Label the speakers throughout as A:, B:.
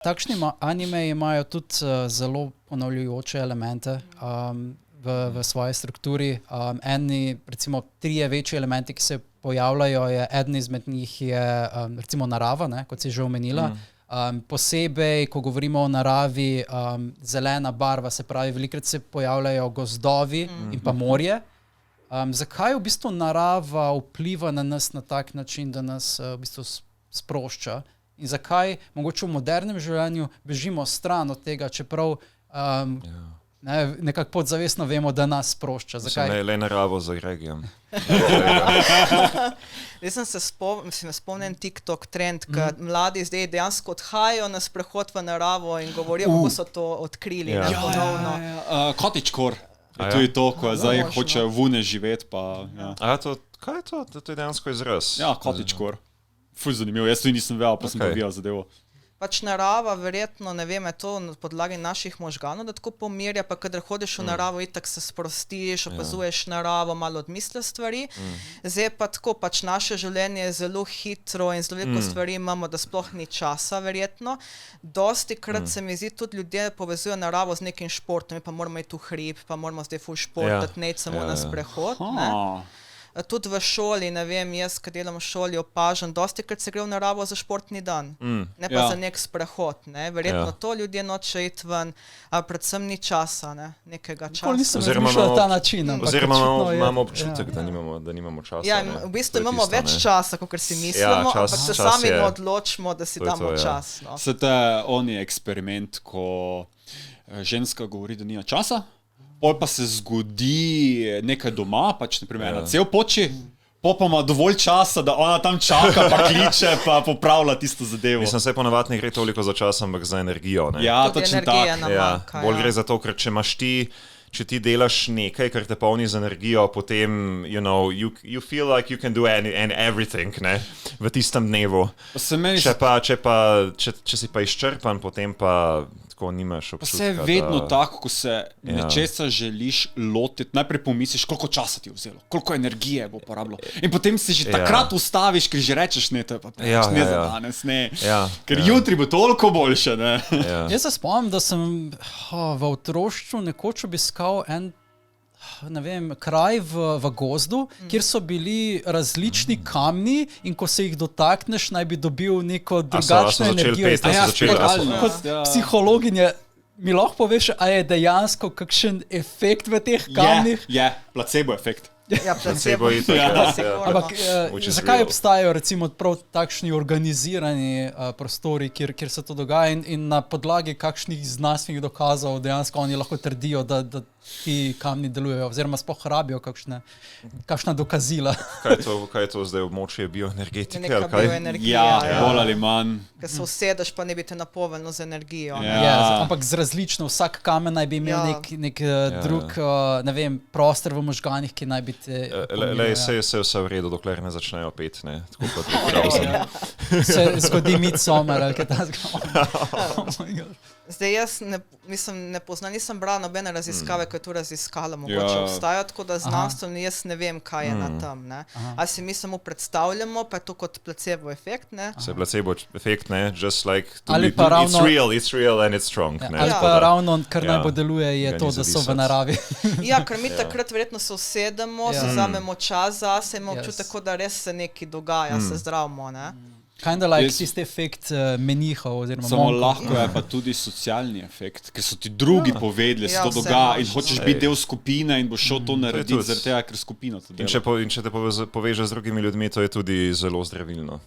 A: Takšni anime imajo tudi zelo ponavljajoče elemente v svoji strukturi. Eni, recimo, 3 večji elementi, ki se pojavljajo, eden izmed njih je recimo narava, ne, kot si že omenila. Posebej, ko govorimo o naravi, zelena barva, se pravi, velikokrat se pojavljajo gozdovi in pa morje. Zakaj v bistvu narava vpliva na nas na tak način, da nas v bistvu sprošča? In zakaj mogoče v modernem življenju bežimo stran od tega, čeprav nekako podzavestno vemo, da nas sprošča? Zakaj?
B: Le naravo za regijam.
C: Jaz se spomnim TikTok trend, kad mladi zdaj dejansko odhajajo na sprehod v naravo in govorijo, kako so to odkrili. Ponovno.
D: Cottagecore. To je to, ko zdaj hočejo vune živeti.
B: Kaj je to? To je dejansko izraz.
D: Ja, cottagecore. Ful zanimivo, jaz tudi nisem vedel, pa sem povijal zadevo.
C: Pač narava, verjetno, ne vem, je to na podlagi naših možganov, da tako pomirja, pa kadar hodiš v naravo, itak se sprostiš, opazuješ naravo, malo odmisliš stvari. Zdaj pa tako, pač naše življenje je zelo hitro in zelo veliko stvari imamo, da sploh ni časa, verjetno. Dostikrat se mi zdi, tudi ljudje povezujejo naravo z nekim športom, mi pa moramo iti v hrib, pa moramo zdaj ful športati, ne iti samo na sprehod, ne. Tudi v šoli, ne vem, jaz, kad delam v šoli, opažam, dostikrat se gre v naravo za športni dan, ne pa za nek sprehod, ne. Verjetno to ljudje noče iti ven, a predvsem ni časa, ne, nekega časa.
A: Nikoli nisem razmišljal ta način.
B: Oziroma imamo občutek, da nimamo časa.
C: Ja, v bistvu imamo več časa, kakor si mislimo, ampak se sami odločimo, da si damo čas.
D: Se te oni eksperiment, ko ženska govori, da nima časa, pol pa se zgodi nekaj doma, pač naprimer na cel poči, pol pa ima dovolj časa, da ona tam čaka, pa kliče, pa popravlja tisto zadevo.
B: Mislim, se ponavadi ne gre toliko za čas, ampak za energijo. Ne?
D: Ja, točno tako.
B: Bolj gre za to, ker če ti delaš nekaj, kar te polni z energijo, potem, you feel like you can do everything, ne, v tistem dnevu. Če si pa izčrpan, potem pa nimaš občutka.
D: Pa se je vedno tako, ko se nečesa želiš lotiti, najprej pomisliš, koliko časa ti je vzelo, koliko energije bo porabilo. In potem se že takrat ustaviš, ker že rečeš, ne, to je pa preveč, ne za danes, ne. Ker jutri bo toliko boljše, ne.
A: Jaz se spomnim, da sem v otroštvu nekoč obiskal kraj v gozdu, kjer so bili različni kamni in ko se jih dotakneš, naj bi dobil neko drugačno energijo. Kot psihologinja mi lahko poveš, a je dejansko kakšen efekt v teh kamnih?
D: Je, placebo efekt.
C: Ja, placebo je to.
A: Ampak zakaj obstajajo recimo prav takšni organizirani prostori, kjer se to dogaja in na podlagi kakšnih znanstvenih dokazov dejansko oni lahko trdijo, da ti kamni delujejo, oziroma sploh rabijo kakšna dokazila.
B: Kaj je to zdaj območje bioenergetike?
C: Neka bioenergija.
D: Bolj ali manj.
C: Ker se usedeš, pa ne bi te napolnilo z energijo.
A: Ampak z različno, vsak kamen naj bi imel nek drug, ne vem, prostor v možganih, ki naj bi te
B: pomirja. Se je vse v redu, dokler ne začnejo pet, ne? Tako kot
A: se zgodi Midsommar, ali kaj takega.
C: Zdaj jaz nisem brala nobene raziskave, ki je to raziskala, mogoče obstaja, tako da znanstveno jaz ne vem, kaj je na tam, ne. A si mi samo predstavljamo, pa je to kot placebo efekt, ne.
B: Se placebo efekt, ne, just like it's real and it's strong, ne.
A: Ali pa ravno, kar najbolj deluje, je to, da so v naravi.
C: Ja, ker mi takrat verjetno se usedemo, se vzamemo čas zase, imamo občutek, da res se nekaj dogaja, se zdravimo, ne.
A: Kinda like tisti efekt menihov oziroma
D: samo lahko je pa tudi socialni efekt, ker so ti drugi povedali, se to dogaja in hočeš biti del skupine in boš šel to narediti zaradi tega, ker skupina to dela.
B: In če te poveže z drugimi ljudmi, to je tudi zelo zdravilno.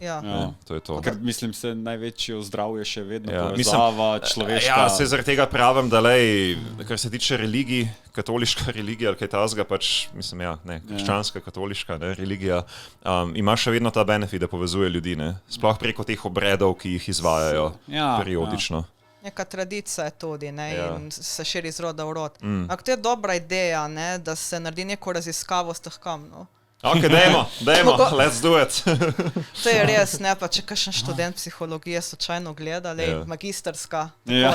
B: To je to.
D: Ker mislim, se največje zdravje še vedno povezava človeška.
B: Ja, se zaradi tega pravim, da kar se tiče religij, katoliška religija ali kaj tasga, pač, mislim, krščanska, katoliška religija, ima še vedno ta benefit, da povezuje ljudi, ne. Sploh preko teh obredov, ki jih izvajajo periodično.
C: Neka tradicija je tudi, ne, in se širi iz roda v rod. Ampak to je dobra ideja, ne, da se naredi neko raziskavo s teh kamnov.
B: Ok, dajmo, let's do it.
C: To je res, ne, pa če kakšen študent psihologije slučajno gleda, magisterska.
D: Ja,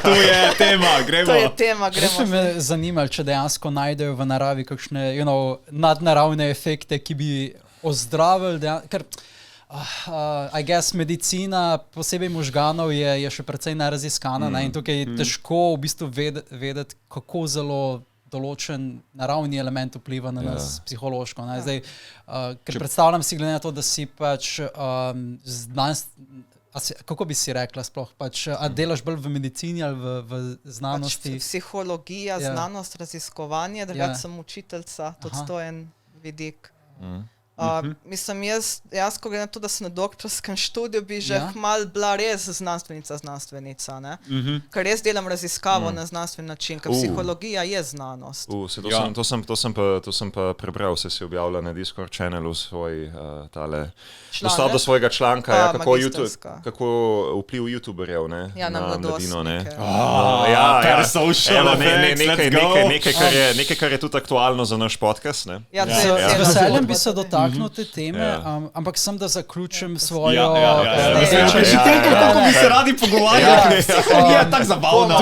D: to je tema, gremo.
C: To je tema, gremo.
A: Če me zanimalo, če dejansko najdejo v naravi kakšne nadnaravne efekte, ki bi ozdravili, ker I guess medicina, posebej možganov, je še precej neraziskana, ne? In tukaj je težko v bistvu vedeti, kako zelo določen naravni element vpliva na nas psihološko. Ne? Zdaj, ker predstavljam si glede na to, da si pač kako bi si rekla sploh, pač, a delaš bolj v medicini ali v znanosti?
C: Pač psihologija, znanost, raziskovanje, drugače sem učiteljica, tudi to je en vidik. Mislim, jaz, ko gledam to, da sem na doktorskem študiju, bi že malo bila res znanstvenica, ne? Ker res delam raziskavo na znanstven način, ker psihologija je znanost.
B: To sem pa prebral, se si objavila na Discord channelu svoj dostop do svojega članka, kako vpliv youtuberjev, ne?
C: Ja, na mladostnike.
B: Nekaj, kar je tudi aktualno za naš podcast, ne?
A: Z veseljem bi se dotaknil te teme, ampak sem, da zaključim svojo...
D: Že tem, kako bi se radi pogovarjali, psihologija je tako zabavna.